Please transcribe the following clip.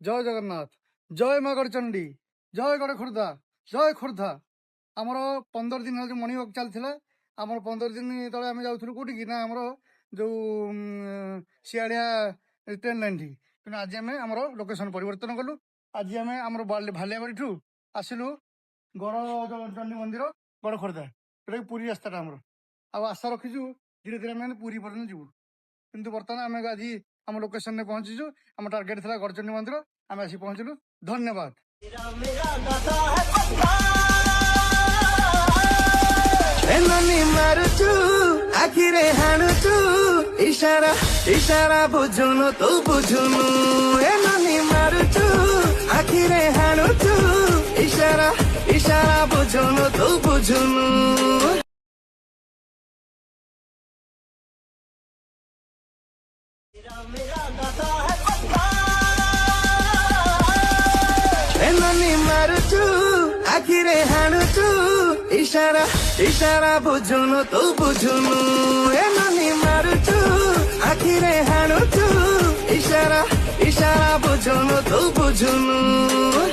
জয় জগন্নাথ, জয় মা গড়চণ্ডী, জয় গড় খোর্ধা, জয় খোর্ধা। আমার 15 দিন হল মর্ଣ୍ଣିଂ ୱାକ୍ ଚାଲିଥିଲା। ଆମର 15 ଦିନ ତଳେ ଆମେ ଯାଉଥିଲୁ କୋଉଠିକି ନା ଆମର ଯୋଉ ଶିଆଳିଆ ଟ୍ରେନ୍ ଲାଇନ୍ଠି। କିନ୍ତୁ ଆଜି ଆମେ ଆମର ଲୋକେସନ୍ ପରିବର୍ତ୍ତନ କଲୁ। ଆଜି ଆମେ ଆମର ଭାଲିଆବାଡ଼ିଠୁ ଆସିଲୁ ଚଣ୍ଡୀ ମନ୍ଦିର ଗଡ଼ ଖୋର୍ଦ୍ଧା, ଯୋଉଟାକି ପୁରୀ ରାସ୍ତାଟା ଆମର। ଆଉ ଆଶା ରଖିଛୁ ଧୀରେ ଧୀରେ ଆମେ ପୁରୀ ପର୍ଯ୍ୟନ୍ତ ଯିବୁ। କିନ୍ତୁ ବର୍ତ୍ତମାନ ଆମେ ଆଜି ଆମ ଲୋକେସନରେ ପହଞ୍ଚିଛୁ। ଆମ ଟାର୍ଗେଟ ଥିଲା ଗଡ଼ଚଣ୍ଡୀ ମନ୍ଦିର, ଆମେ ଆସି ପହଞ୍ଚିଲୁ। ଧନ୍ୟବାଦ। ମାରୁଛୁ ଆଖିରେ ହାଣୁଛୁ ଇଶାରା ଇଶାରା ବୁଝୁନୁ ତୁ ବୁଝୁନୁ ଏନନି ମାରୁଛୁ ଆଖିରେ ହାଣୁଛୁ ଇଶାରା ଇଶାରା ବୁଝୁନୁ ତୁ ବୁଝୁନୁ ଏନନି ମାରୁଛୁ ଆଖିରେ ହାଣୁଛୁ ইশারা ইশারা বুঝুনু তু বুঝুনু এননি মারুচু আখিরে হাণুচু ইশারা ইশারা বুঝুনু তু বুঝুনু